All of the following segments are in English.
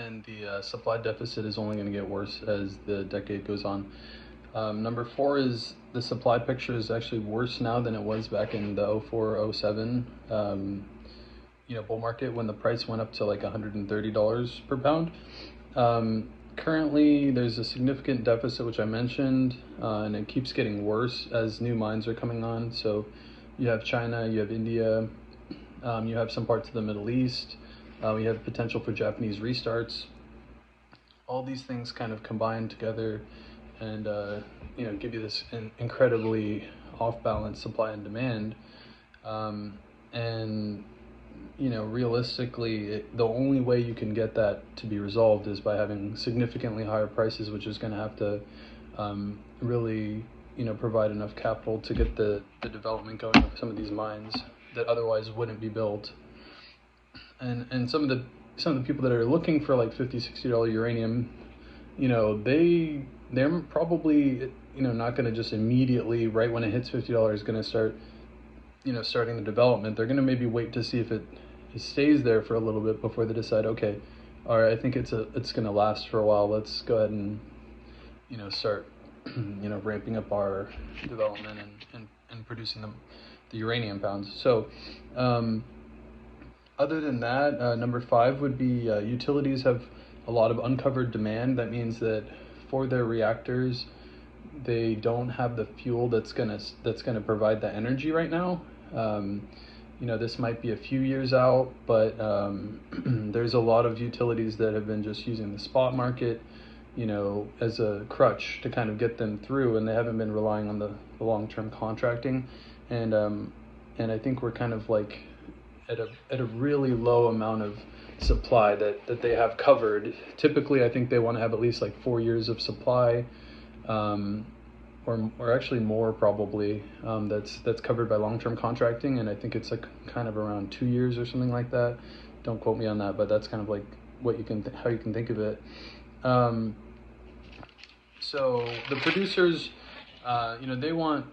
and the supply deficit is only going to get worse as the decade goes on. Number four is the supply picture is actually worse now than it was back in the 04, 07 bull market when the price went up to like $130 per pound. Currently, there's a significant deficit, which I mentioned, and it keeps getting worse as new mines are coming on. So you have China, you have India, you have some parts of the Middle East, we have potential for Japanese restarts. All these things kind of combine together and give you this incredibly off-balance supply and demand. And realistically, the only way you can get that to be resolved is by having significantly higher prices, which is going to have to really, provide enough capital to get the development going of some of these mines that otherwise wouldn't be built. And some of the people that are looking for like $50, $60 uranium, they're probably not going to just immediately, right when it hits $50, going to start starting the development. They're going to maybe wait to see if it stays there for a little bit before they decide, okay, all right, I think it's going to last for a while. Let's go ahead and start ramping up our development and producing the uranium pounds. So other than that, number five would be utilities have a lot of uncovered demand. That means that for their reactors, they don't have the fuel that's gonna provide the energy right now. This might be a few years out, but there's a lot of utilities that have been just using the spot market, as a crutch to kind of get them through, and they haven't been relying on the long-term contracting. And I think we're kind of like at a really low amount of supply that they have covered. Typically, I think they want to have at least like 4 years of supply, or actually more probably, that's covered by long-term contracting, and I think it's like kind of around 2 years or something like that. Don't quote me on that, but that's kind of like what you can how you can think of it. So the producers, they want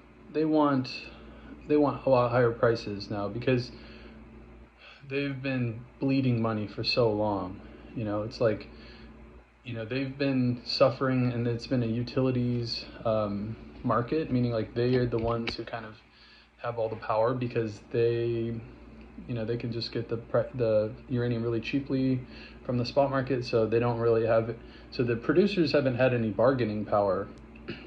a lot higher prices now because they've been bleeding money for so long. It's like, they've been suffering, and it's been a utilities market, meaning like they are the ones who kind of have all the power because they can just get the uranium really cheaply from the spot market, so they don't really have it. So the producers haven't had any bargaining power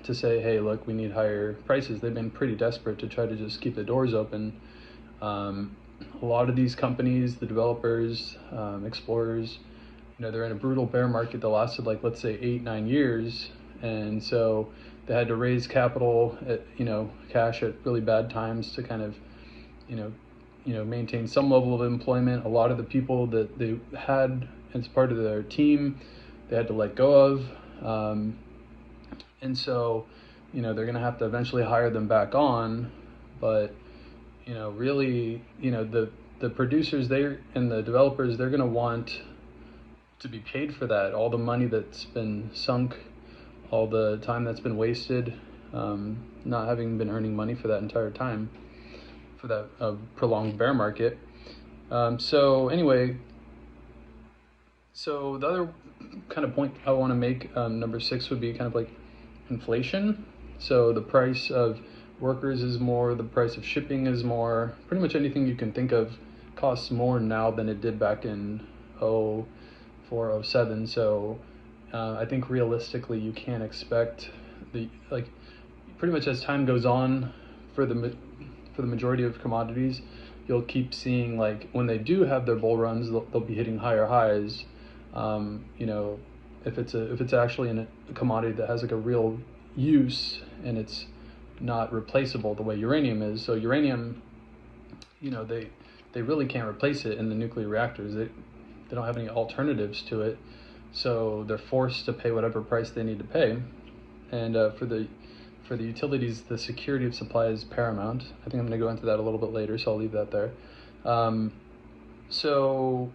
to say, hey, look, we need higher prices. They've been pretty desperate to try to just keep the doors open. A lot of these companies, the developers, explorers, they're in a brutal bear market that lasted like, let's say 8-9 years. And so they had to raise capital cash at really bad times to kind of, maintain some level of employment. A lot of the people that they had as part of their team, they had to let go of. And so, they're going to have to eventually hire them back on. But, really, the producers and the developers, they're going to want to be paid for that, all the money that's been sunk, all the time that's been wasted, not having been earning money for that entire time, for that prolonged bear market. So the other kind of point I want to make, number 6, would be kind of like inflation. So the price of workers is more, the price of shipping is more, pretty much anything you can think of costs more now than it did back in 04, 07. So I think realistically you can't expect pretty much as time goes on for the majority of commodities, you'll keep seeing, like, when they do have their bull runs, they'll be hitting higher highs. If it's actually in a commodity that has like a real use and it's not replaceable the way uranium is. So uranium, they really can't replace it in the nuclear reactors. They don't have any alternatives to it, so they're forced to pay whatever price they need to pay. And for the utilities, the security of supply is paramount. I think I'm going to go into that a little bit later, so I'll leave that there. So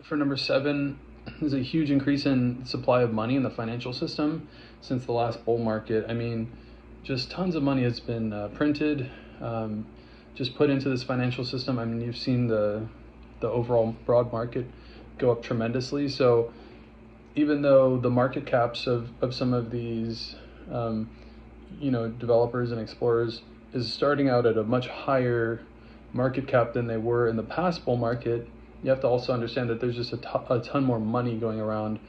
for number 7, there's a huge increase in supply of money in the financial system since the last bull market. I mean, just tons of money has been printed, just put into this financial system. I mean, you've seen the overall broad market go up tremendously. So even though the market caps of some of these developers and explorers is starting out at a much higher market cap than they were in the past bull market, you have to also understand that there's just a ton more money going around.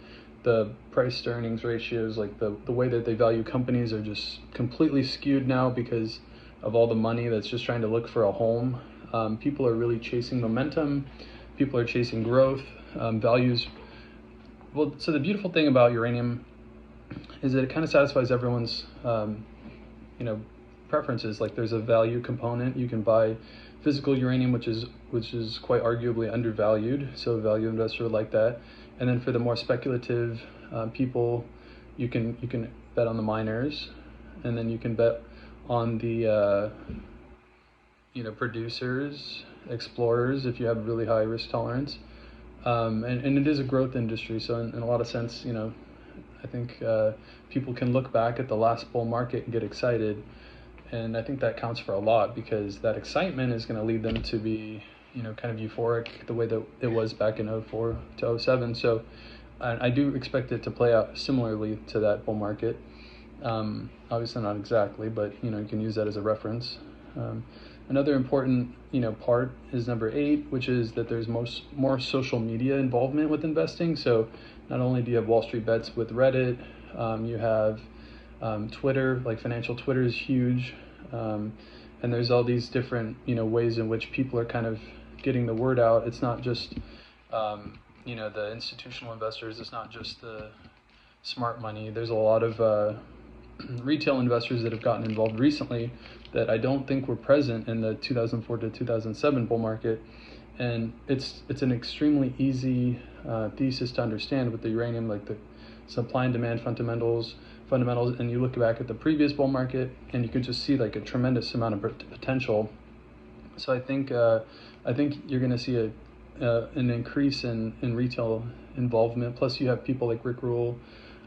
The price to earnings ratios, like the way that they value companies, are just completely skewed now because of all the money that's just trying to look for a home. People are really chasing momentum. People are chasing growth, values. Well, so the beautiful thing about uranium is that it kind of satisfies everyone's preferences. Like there's a value component. You can buy physical uranium, which is quite arguably undervalued, so a value investor would like that. And then for the more speculative people, you can bet on the miners, and then you can bet on the producers, explorers, if you have really high risk tolerance. And it is a growth industry, so in a lot of sense, I think people can look back at the last bull market and get excited, and I think that counts for a lot because that excitement is going to lead them to be, kind of euphoric the way that it was back in 04 to 07. So I do expect it to play out similarly to that bull market. Obviously not exactly, but you can use that as a reference. Another important part is number 8, which is that there's more social media involvement with investing. So not only do you have Wall Street Bets with Reddit, you have Twitter, like financial Twitter is huge, and there's all these different ways in which people are kind of getting the word out. It's not just the institutional investors, it's not just the smart money. There's a lot of retail investors that have gotten involved recently that I don't think were present in the 2004 to 2007 bull market, and it's an extremely easy thesis to understand with the uranium, like the supply and demand fundamentals, and you look back at the previous bull market and you can just see like a tremendous amount of potential. So I think you're going to see an increase in retail involvement. Plus you have people like Rick Rule,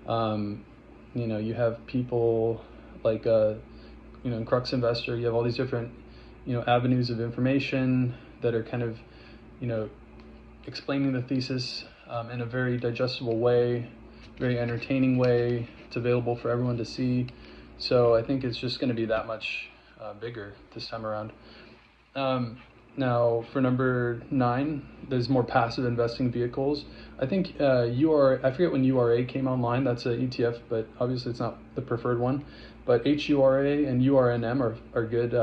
you have people like Crux Investor. You have all these different avenues of information that are kind of explaining the thesis in a very digestible way, very entertaining way. It's available for everyone to see. So I think it's just going to be that much bigger this time around. Now for number 9, there's more passive investing vehicles. I think I forget when URA came online. That's an ETF, but obviously it's not the preferred one. But HURA and URNM are good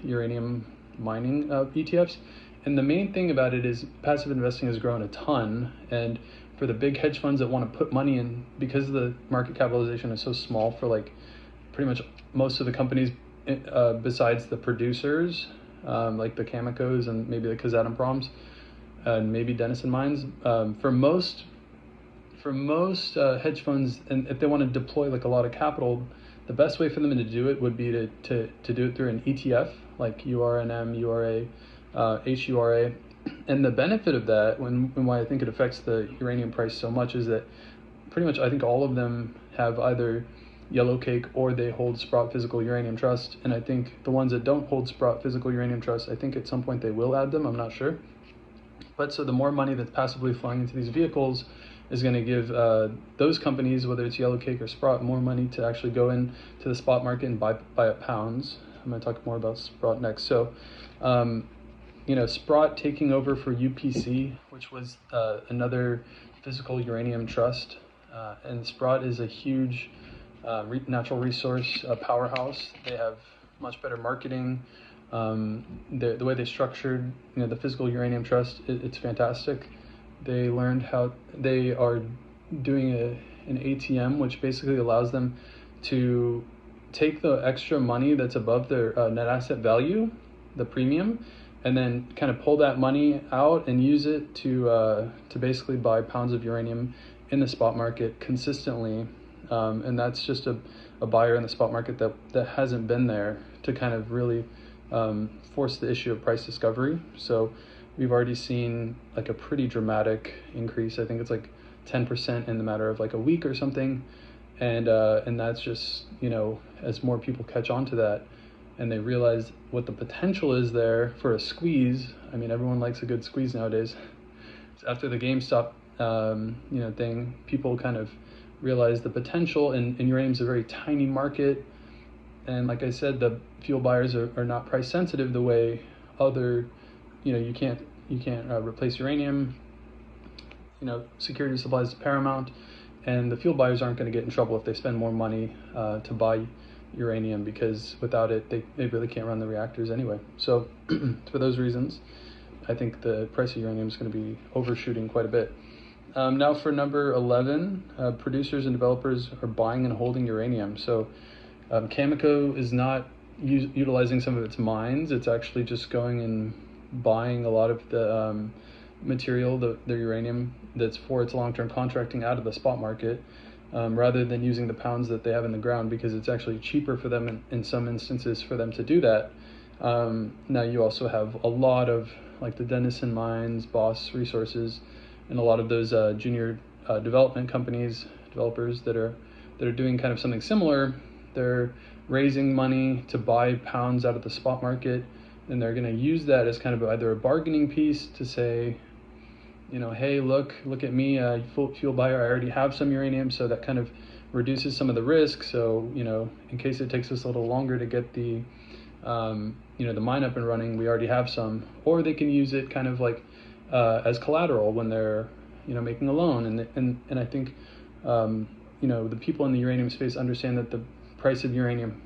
uranium mining ETFs. And the main thing about it is passive investing has grown a ton. And for the big hedge funds that want to put money in, because the market capitalization is so small for like pretty much most of the companies besides the producers, like the Camecos and maybe the Kazatomproms and maybe Denison Mines, for most hedge funds, and if they want to deploy like a lot of capital, the best way for them to do it would be to do it through an ETF like URNM, URA, HURA. And the benefit of that, and why I think it affects the uranium price so much, is that pretty much I think all of them have either Yellow Cake or they hold Sprott Physical Uranium Trust. And I think the ones that don't hold Sprott Physical Uranium Trust, I think at some point they will add them, I'm not sure. But so the more money that's passively flowing into these vehicles is going to give those companies, whether it's Yellow Cake or Sprott, more money to actually go into the spot market and buy at pounds. I'm going to talk more about Sprott next. So Sprott taking over for UPC, which was another physical uranium trust. And Sprott is a huge natural resource powerhouse. They have much better marketing. The way they structured the physical uranium trust, it's fantastic. They learned how they are doing an ATM, which basically allows them to take the extra money that's above their net asset value, the premium, and then kind of pull that money out and use it to basically buy pounds of uranium in the spot market consistently. And that's just a buyer in the spot market that hasn't been there to kind of really force the issue of price discovery. So we've already seen like a pretty dramatic increase. I think it's like 10% in the matter of like a week or something. And that's just, as more people catch on to that and they realize what the potential is there for a squeeze. I mean, everyone likes a good squeeze nowadays. So after the GameStop thing. People kind of realize the potential, and uranium is a very tiny market. And like I said, the fuel buyers are not price sensitive the way other, you can't replace uranium. Security of supplies is paramount, and the fuel buyers aren't going to get in trouble if they spend more money to buy uranium, because without it, they really can't run the reactors anyway. So for those reasons, I think the price of uranium is going to be overshooting quite a bit. Now for number 11, producers and developers are buying and holding uranium. So Cameco is not utilizing some of its mines. It's actually just going and buying a lot of the material, the uranium that's for its long-term contracting out of the spot market, rather than using the pounds that they have in the ground, because it's actually cheaper for them in some instances for them to do that. Now you also have a lot of like the Denison mines, Boss Resources, and a lot of those junior development companies, developers that are doing kind of something similar. They're raising money to buy pounds out of the spot market, and they're going to use that as kind of either a bargaining piece to say, hey, look at me, fuel buyer, I already have some uranium, so that kind of reduces some of the risk. So, in case it takes us a little longer to get the mine up and running, we already have some. Or they can use it kind of like as collateral when they're, making a loan. And I think, the people in the uranium space understand that the price of uranium